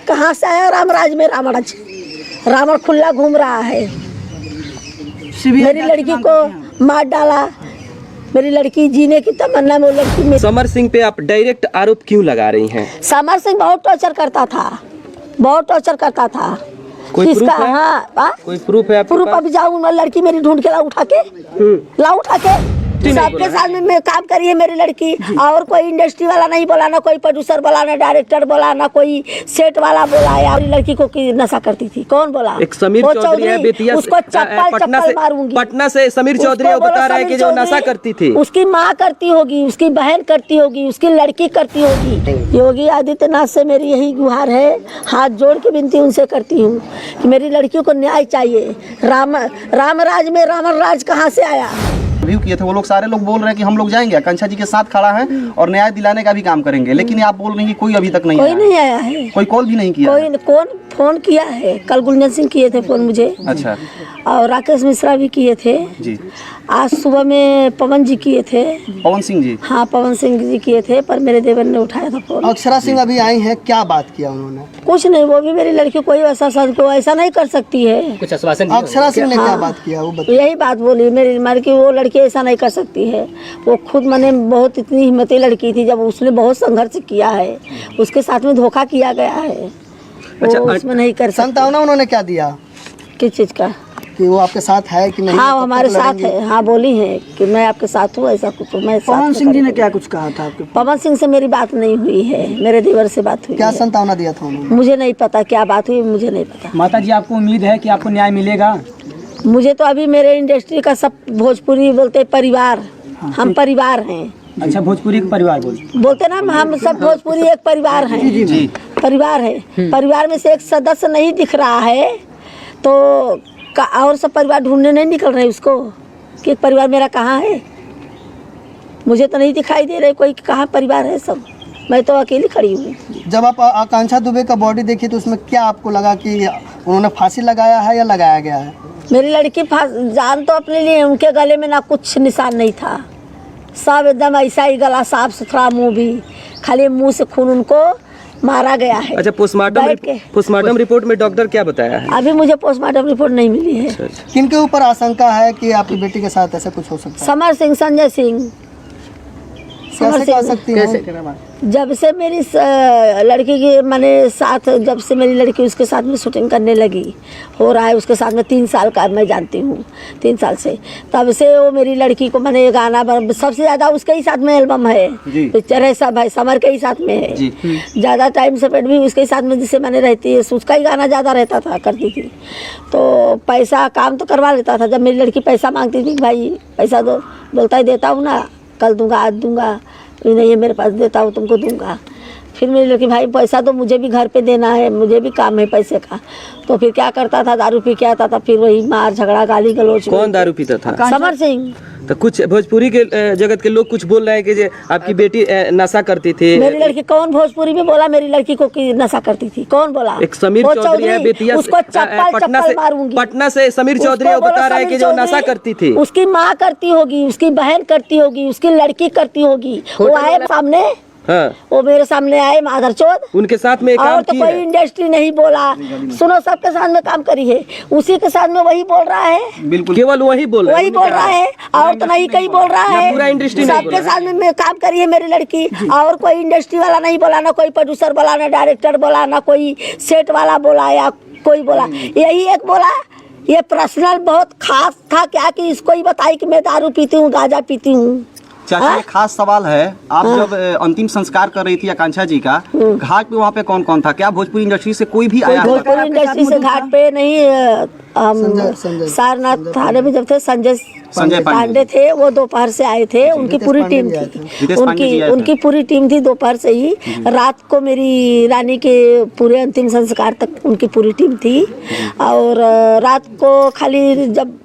कहाँ से आया रामराज में? रावण खुला घूम रहा है। मेरी लड़की को मार डाला, मेरी लड़की जीने की तमन्ना में, लड़की। समर सिंह पे आप डायरेक्ट आरोप क्यों लगा रही हैं? समर सिंह बहुत टॉर्चर करता था, बहुत टॉर्चर करता था। कोई प्रूफ है? हाँ, कोई प्रूफ है? प्रूफ अभी जाऊँ, लड़की मेरी ढूंढ के ला उठा के सबके साथ में काम करी है मेरी लड़की। और कोई इंडस्ट्री वाला नहीं बोला, ना कोई प्रोड्यूसर बोला, ना डायरेक्टर बोला, ना कोई सेट वाला बोला। यार लड़की को की नशा करती थी, कौन बोला? एक समीर चौधरी है बेतिया, उसको चप्पल मारूंगी। पटना से समीर चौधरी बता रहा है कि जो नशा करती थी उसकी माँ करती होगी, उसकी बहन करती होगी, उसकी लड़की करती होगी। योगी आदित्यनाथ से मेरी यही गुहार है, हाथ जोड़ के विनती उनसे करती हूँ कि मेरी लड़कियों को न्याय चाहिए। रामराज में रावण राज कहाँ से आया? व्यू किए थे वो लोग, सारे लोग बोल रहे हैं कि हम लोग जाएंगे, आकांक्षा जी के साथ खड़ा है और न्याय दिलाने का भी काम करेंगे, लेकिन आप बोल रहे हैं कि कोई अभी तक नहीं आया। कोई नहीं आया है, कोई कॉल भी नहीं किया। कोई कौन फोन किया है? कल गुंजन सिंह किए थे फोन मुझे। अच्छा। और राकेश मिश्रा भी किए थे जी। आज सुबह में पवन जी किए थे। पवन सिंह जी? हाँ, पवन सिंह जी किए थे, पर मेरे देवर ने उठाया था फोन। अक्षरा सिंह अभी आई हैं, क्या बात किया उन्होंने? कुछ नहीं, वो भी मेरी लड़की कोई ऐसा को ऐसा नहीं कर सकती है। कुछ आश्वासन? अक्षरा सिंह ने क्या बात किया वो बताइए। यही बात बोली मेरी लड़की, वो लड़की ऐसा नहीं कर सकती है। वो खुद मैंने बहुत इतनी हिम्मती लड़की थी, जब उसने बहुत संघर्ष किया है, उसके साथ में धोखा किया गया है। अच्छा, उसमें नहीं कर सकती। संतावना उन्होंने क्या दिया? किस चीज का? कि वो आपके साथ है कि नहीं? हाँ, हमारे साथ है। हाँ, बोली है कि मैं आपके साथ हूँ, ऐसा कुछ। मैं पवन सिंह जी ने क्या कुछ कहा था आपके? पवन सिंह से मेरी बात नहीं हुई है, मेरे देवर से बात हुई। क्या संतावना दिया था उन्होंने? मुझे नहीं पता क्या बात हुई, मुझे नहीं पता। माता जी, आपको उम्मीद है कि आपको न्याय मिलेगा? मुझे तो अभी मेरे इंडस्ट्री का सब भोजपुरी बोलते परिवार, हम परिवार हैं। अच्छा, भोजपुरी का परिवार बोलते ना, हम सब भोजपुरी एक परिवार हैं। जी। परिवार है। परिवार में से एक सदस्य नहीं दिख रहा है तो और सब परिवार ढूंढने नहीं निकल रहे उसको कि एक परिवार मेरा कहाँ है। मुझे तो नहीं दिखाई दे रहे कोई कहाँ परिवार है। सब मैं तो अकेली खड़ी हूँ। जब आप आकांक्षा दुबे का बॉडी देखी तो उसमें क्या आपको लगा कि उन्होंने फांसी लगाया है या लगाया गया है? मेरी लड़की जान तो अपने लिए, उनके गले में ना कुछ निशान नहीं था, सब एकदम ऐसा ही गला साफ सुथरा, मुँह भी खाली मुँह से खून उनको मारा गया है। अच्छा, पोस्टमार्टम रिपोर्ट में डॉक्टर क्या बताया है? अभी मुझे पोस्टमार्टम रिपोर्ट नहीं मिली है। किनके ऊपर आशंका है कि आपकी बेटी के साथ ऐसा कुछ हो सकता है? समर सिंह, संजय सिंह। कैसे कह सकती हैं? जब से मेरी लड़की की मैंने साथ, जब से मेरी लड़की उसके साथ में शूटिंग करने लगी, हो रहा है उसके साथ में 3 साल का मैं जानती हूँ, 3 साल से, तब से वो मेरी लड़की को मैंने गाना सबसे ज़्यादा उसके ही साथ में एल्बम है, पिक्चर है, सब है, समर के ही साथ में है। ज़्यादा टाइम स्पेंड भी उसके ही साथ में, जिससे मैंने रहती है, उसका ही गाना ज़्यादा रहता था, करती थी। तो पैसा काम तो करवा लेता था। जब मेरी लड़की पैसा मांगती थी, भाई पैसा दो, बोलता ही देता हूँ ना, कल दूंगा, आज दूंगा, नहीं है मेरे पास, देता हूँ तुमको दूंगा। फिर मेरी लड़की, भाई पैसा तो मुझे भी घर पे देना है, मुझे भी काम है पैसे का। तो फिर क्या करता था, दारू पी के आता था, फिर वही मार झगड़ा गाली गलौज। कौन दारू पीता था? समर सिंह। तो कुछ भोजपुरी के जगत के लोग कुछ बोल रहे हैं कि आपकी बेटी नशा करती थी। मेरी लड़की कौन भोजपुरी में बोला मेरी लड़की को कि नशा करती थी? कौन बोला? एक समीर चौधरी है बेतिया, उसको चप्पल मारूंगी। पटना से समीर चौधरी बता रहा है कि जो नशा करती थी उसकी माँ करती होगी, उसकी बहन करती होगी, उसकी लड़की करती होगी। वो आए सामने, हाँ, वो मेरे सामने आए माधरचोद, उनके साथ में काम और तो कोई इंडस्ट्री नहीं बोला। सुनो, सबके साथ में काम करी है, उसी के साथ में वही बोल रहा है। बिल्कुल, केवल वही बोल रहा है, वही बोल रहा है, और तो नहीं कहीं बोल रहा है। पूरा इंडस्ट्री सबके साथ में काम करी है मेरी लड़की, और कोई इंडस्ट्री वाला नहीं बोला, ना कोई प्रोड्यूसर बोला, ना डायरेक्टर बोला, ना कोई सेट वाला बोला या कोई बोला। यही एक बोला, ये पर्सनल बहुत खास था क्या कि इसको ही बताई कि मैं दारू पीती हूँ, गांजा पीती हूँ। चाचा, एक खास सवाल है, आप जब अंतिम संस्कार कर रही थी आकांक्षा जी का, घाट पे वहाँ पे कौन कौन था? क्या भोजपुरी इंडस्ट्री से कोई भी आया? भोजपुरी इंडस्ट्री से घाट पे नहीं, सारनाथ थाने में जब थे संजय पांडे थे, वो दोपहर से आए थे, उनकी पूरी टीम थी, उनकी पूरी टीम थी दोपहर से ही। रात को मेरी रानी के पूरे अंतिम संस्कार तक उनकी पूरी टीम थी, और रात को खाली जब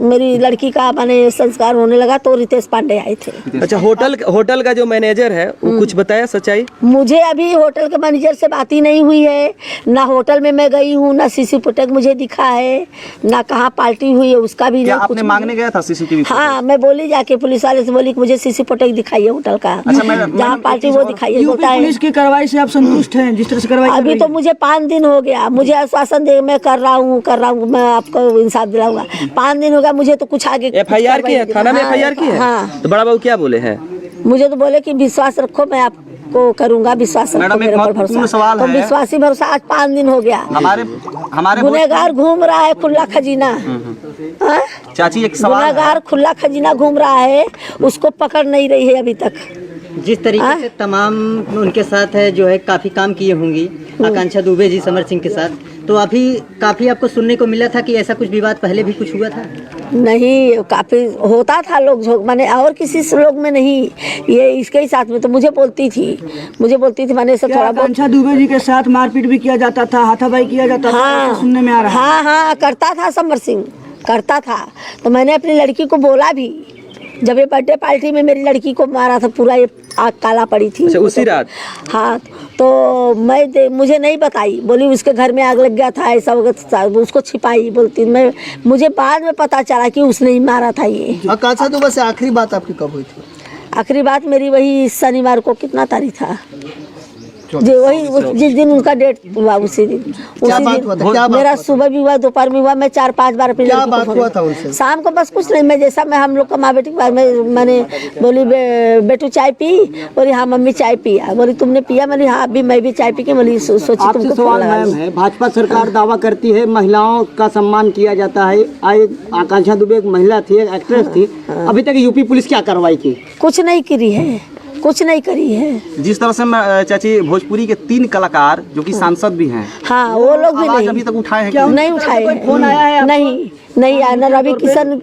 मेरी लड़की का मैंने संस्कार होने लगा तो रितेश पांडे आए थे। अच्छा, होटल का जो मैनेजर है वो कुछ बताया सच्चाई? मुझे अभी होटल के मैनेजर से बात ही नहीं हुई है, ना होटल में मैं गई हूँ, ना सीसी फुटेज मुझे दिखा है, ना कहाँ पार्टी हुई है उसका भी क्या नहीं। आपने मांगने गया था सीसीटीवी? हाँ, मैं बोली जाके पुलिस वाले से बोली कि मुझे सीसी फुटेज दिखाइए होटल का, जहाँ पार्टी वो दिखाइए। होता है पुलिस की कार्रवाई से आप संतुष्ट हैं जिस तरह से कार्रवाई? अभी तो मुझे 5 दिन हो गया, मुझे आश्वासन दे मैं कर रहा हूँ, मैं आपको इंसाफ दिलाऊंगा। 5 दिन हो गया, मुझे तो कुछ आगे FIR की है, थाना में FIR की है। हाँ, तो बड़ा बाबू क्या बोले हैं? मुझे तो बोले कि विश्वास रखो, मैं आपको करूंगा, विश्वास रखो मैडम, एक मेरे पर महत्वपूर्ण भरोसा। सवाल तो है। विश्वासी भरोसा आज 5 दिन हो गया। हमारे गुनहगार घूम रहा है खुला खजीना। हाँ? चाची, एक सवाल है। गुनहगार खुला खजीना घूम रहा है, उसको पकड़ नहीं रही है अभी तक। जिस तरीके से तमाम उनके साथ है जो है काफ़ी काम किए होंगी आकांक्षा दुबे जी समर सिंह के साथ, तो अभी काफ़ी आपको सुनने को मिला था कि ऐसा कुछ विवाद पहले भी कुछ हुआ था? नहीं, काफी होता था लोग झोंक, मैंने और किसी से लोग में नहीं, ये इसके ही साथ में तो मुझे बोलती थी मैंने से थोड़ा बहुत। आकांक्षा दुबे जी के साथ मारपीट भी किया जाता था, हाथापाई किया जाता था, ऐसा सुनने में आ रहा है। हाँ, करता था समर सिंह, करता था। तो मैंने अपनी लड़की को बोला भी, जब ये बर्थडे पार्टी में मेरी लड़की को मारा था, पूरा ये आग काला पड़ी थी। अच्छा, उसी रात? हाँ, तो मुझे नहीं बताई, बोली उसके घर में आग लग गया था, ऐसा उसको छिपाई, बोलती मैं, मुझे बाद में पता चला कि उसने ही मारा था ये। आकांक्षा दुबे से आखिरी बात आपकी कब हुई थी? आखिरी बात मेरी वही शनिवार को, कितना तारीख था जो वही जिस दिन उनका डेट हुआ, उसी दिन मेरा सुबह भी हुआ, दोपहर में हुआ। मैं 4-5 बार अपनी क्या बात हुआ था उनसे? शाम को बस कुछ नहीं, मैं जैसा मैं हम लोग का माँ बेटी के बारे में मैंने बोली बेटू चाय पी, बोली हाँ मम्मी चाय पिया, बोली तुमने पिया, मैंने हाँ अभी मैं भी चाय पी के, बोली सोची तुमको सवाल मैम है, भाजपा सरकार दावा करती है महिलाओं का सम्मान किया जाता है। आकांक्षा दुबे एक महिला थी, एक एक्ट्रेस थी, अभी तक यूपी पुलिस क्या कार्रवाई की? कुछ नहीं करी है। जिस तरह से चाची भोजपुरी के 3 कलाकार जो कि सांसद भी हैं, हाँ, वो लोग भी आवाज अभी तक उठाए हैं? नहीं उठाए। फोन आया है? नहीं आया, न रवि किशन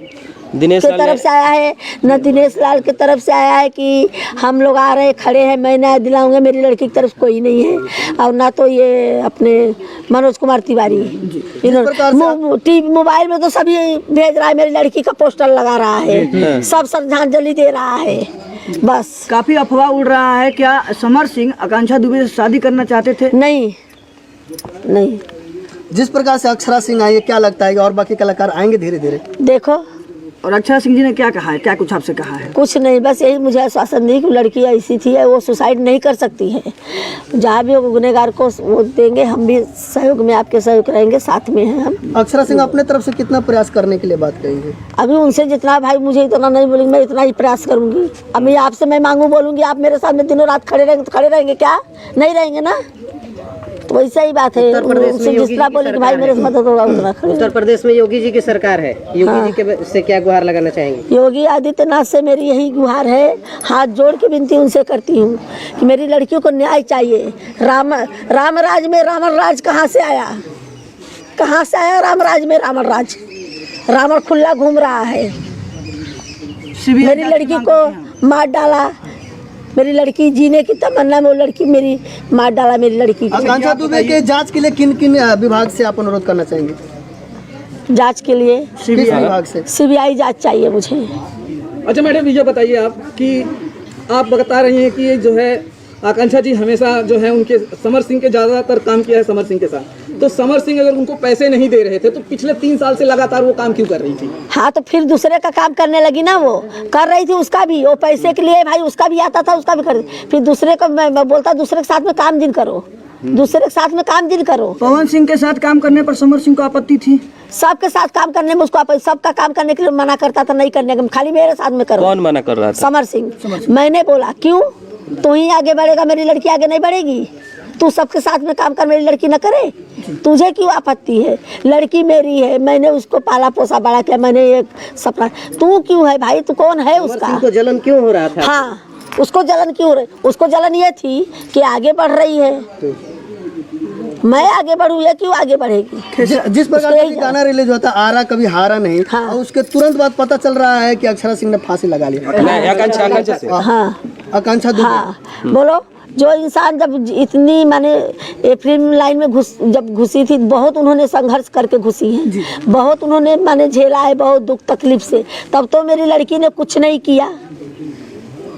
दिनेश के तरफ से आया है, न दिनेश लाल की तरफ से आया है कि हम लोग आ रहे खड़े हैं, मैं न्याय दिलाऊंगा। मेरी लड़की की तरफ कोई नहीं है, और ना तो ये अपने मनोज कुमार तिवारी, टीवी मोबाइल में तो सभी भेज रहा है, मेरी लड़की का पोस्टर लगा रहा है, सब श्रद्धांजलि दे रहा है, बस। काफी अफवाह उड़ रहा है, क्या समर सिंह आकांक्षा दुबे से शादी करना चाहते थे? नहीं। जिस प्रकार से अक्षरा सिंह आई है, क्या लगता है कि और बाकी कलाकार आएंगे धीरे धीरे? देखो, और अक्षरा सिंह जी ने क्या कहा है, क्या कुछ आपसे कहा है? कुछ नहीं, बस यही मुझे आश्वासन दी कि लड़की ऐसी थी, वो सुसाइड नहीं कर सकती है। जहाँ भी वो गुनहगार को वो देंगे, हम भी सहयोग में आपके सहयोग रहेंगे, साथ में हैं हम। अक्षरा सिंह अपने तरफ से कितना प्रयास करने के लिए बात कही है? अभी उनसे जितना भाई मुझे इतना नहीं बोलेंगे, मैं इतना ही प्रयास करूँगी। अभी आपसे मैं मांगू बोलूँगी, आप मेरे सामने दिनों रात खड़े रहेंगे तो खड़े रहेंगे क्या? नहीं रहेंगे ना, तो वैसा ही बात है। उनसे जिस तरह बोली कि भाई मेरे से मदद होगा उतना खड़े। उत्तर प्रदेश में योगी जी की सरकार है, योगी जी के से क्या गुहार लगाना चाहेंगे? योगी आदित्यनाथ से मेरी यही गुहार है, हाथ जोड़ के विनती उनसे करती हूँ कि मेरी लड़कियों को न्याय चाहिए। राम राज में रावण राज कहाँ से आया? राम राज में रावण राज? रावण खुला घूम रहा है, मेरी लड़की को मार डाला, मेरी लड़की जीने की तमन्ना में वो लड़की मेरी मार डाला, मेरी लड़की को। आकांक्षा दुबे के जांच के लिए किन किन विभाग से आप अनुरोध करना चाहेंगे? जांच के लिए किस विभाग से? CBI जांच चाहिए मुझे। अच्छा मैडम, ये बताइए आप कि आप बता रही हैं कि ये जो है आकांक्षा जी हमेशा जो है उनके समर सिंह के ज़्यादातर काम किया है समर सिंह के साथ, तो समर सिंह अगर उनको पैसे नहीं दे रहे थे तो पिछले 3 साल से लगातार वो काम क्यों कर रही थी? हाँ, तो फिर दूसरे का काम करने लगी ना, वो कर रही थी उसका भी, वो पैसे के लिए भाई उसका भी आता था, उसका भी कर, फिर दूसरे को मैं बोलता दूसरे के साथ में काम दिन करो, दूसरे के साथ में काम दिन करो। पवन सिंह के साथ काम करने पर समर सिंह को आपत्ति थी? सबके साथ काम करने में उसको सबका काम करने के लिए मना करता था, नहीं करने का, खाली मेरे साथ में करो। कौन मना कर रहा था? समर सिंह। मैंने बोला क्यों, तू ही आगे बढ़ेगा, मेरी लड़की आगे नहीं बढ़ेगी? तू सबके साथ में काम कर, मेरी लड़की न करे, तुझे क्यों आपत्ति है? लड़की मेरी है, मैंने उसको पाला पोसा बड़ा किया, मैंने एक सपना, तू क्यों है भाई, तू कौन है उसका? को जलन क्यों हो रहा था? हाँ, उसको जलन क्यों हो रही? उसको जलन ये थी कि आगे बढ़ रही है, मैं आगे बढ़ूँ, ये क्यों आगे बढ़ेगी? जिस प्रकार से गाना रिलीज होता आरा कभी हारा नहीं, हाँ। और उसके तुरंत बाद पता चल रहा है कि अक्षरा सिंह ने फांसी लगा ली। आकांक्षा से? हाँ, आकांक्षा दुबे। हाँ, बोलो, जो इंसान जब इतनी माने ये फिल्म लाइन में जब घुसी थी, बहुत उन्होंने संघर्ष करके घुसी हैं, बहुत उन्होंने माने झेला है, बहुत दुख तकलीफ से, तब तो मेरी लड़की ने कुछ नहीं किया,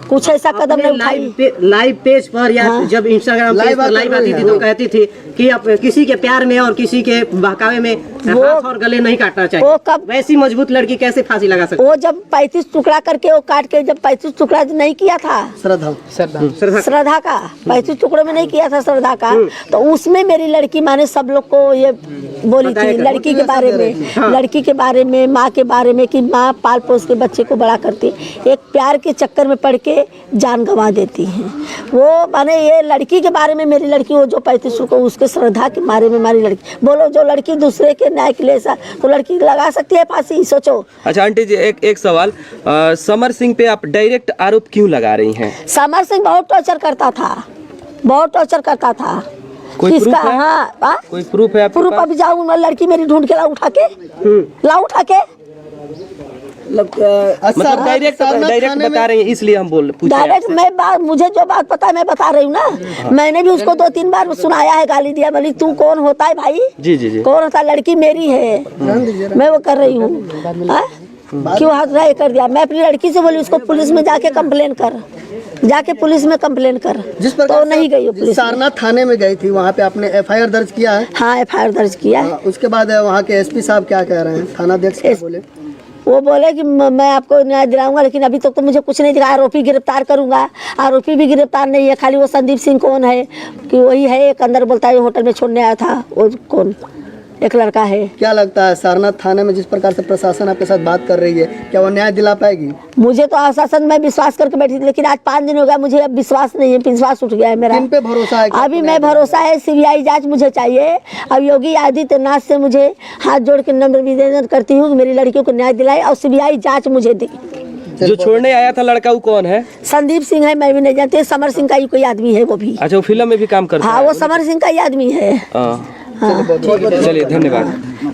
कुछ ऐसा कदम नहीं उठाई। लाइव पेज पर या जब इंस्टाग्राम पेज पर लाइव आती थी तो कहती थी कि आप किसी के प्यार में और किसी के बहकावे में हाथ और गले नहीं काटना चाहिए। वो कब वैसी मजबूत लड़की कैसे फांसी लगा सकती? वो जब 35 टुकड़ा करके वो काट के जब 35 टुकड़ा नहीं किया था श्रद्धा का 35 टुकड़ों में नहीं किया था श्रद्धा का, तो उसमें मेरी लड़की माने सब लोग को ये बोली थी लड़की के बारे में, लड़की के बारे में, माँ के बारे में कि माँ पाल पोस के बच्चे को बड़ा करती, एक प्यार के चक्कर में पड़ के जान गंवा देती हैं। वो माने ये लड़की के बारे में मेरी लड़की, वो जो 35 को उसके श्रद्धा के बारे में हमारी लड़की, बोलो जो लड़की दूसरे के न्याय के लिए ऐसा तो लड़की लगा सकती है फांसी, सोचो। अच्छा आंटी जी एक सवाल, समर सिंह पे आप डायरेक्ट आरोप क्यों लगा रही हैं? समर सिंह बहुत टॉर्चर करता था, बहुत टॉर्चर करता था। कोई प्रूफ है? हाँ, कोई प्रूफ है आपके प्रूफ? पास? अभी जाऊँ लड़की मेरी ढूंढ के ला उठा के मतलब डायरेक्ट बता रही हैं इसलिए हम पूछे डायरेक्ट। मैं मुझे जो बात पता है मैं बता रही हूँ ना, मैंने भी उसको 2-3 बार सुनाया है, गाली दिया, बोली तू कौन होता है भाई, जी जी जी, कौन होता है, लड़की मेरी है, मैं वो कर रही हूँ, क्यों हाथ राय कर दिया। मैं अपनी लड़की से बोली उसको पुलिस में जाके कंप्लेन कर, जाके पुलिस में कंप्लेन कर, जिस पर तो नहीं गई पुलिस। सारनाथ थाने में गई थी, वहाँ पे आपने FIR दर्ज किया है? हाँ FIR दर्ज किया है। उसके बाद वहाँ के SP साहब क्या कह रहे हैं, थानाध्यक्ष क्या बोले? वो बोले कि मैं आपको न्याय दिलाऊंगा, लेकिन अभी तक तो मुझे कुछ नहीं दिखा, आरोपी गिरफ्तार करूंगा, आरोपी भी गिरफ्तार नहीं है, खाली वो संदीप सिंह कौन है कि वही है, एक अंदर बोलता है होटल में छोड़ने आया था, वो कौन एक लड़का है। क्या लगता है सारनाथ थाने में जिस प्रकार से प्रशासन आपके साथ बात कर रही है, क्या वो न्याय दिला पाएगी? मुझे तो आश्वासन में विश्वास करके बैठी थी, लेकिन आज 5 दिन हो गया, मुझे अब विश्वास नहीं है, विश्वास उठ गया है मेरा। किन पे भरोसा है? अभी मैं भरोसा है CBI जांच मुझे चाहिए। अब योगी आदित्यनाथ से मुझे हाथ जोड़ के नम्र निवेदन करती हूँ कि मेरी लड़कियों को न्याय दिलाए और CBI जांच मुझे दी। जो छोड़ने आया था लड़का वो कौन है? संदीप सिंह है, मैं भी नहीं जानती, समर सिंह का ही कोई आदमी है वो भी। अच्छा वो फिल्म में भी काम करता है? हाँ वो समर सिंह का ही आदमी है। चलिए धन्यवाद।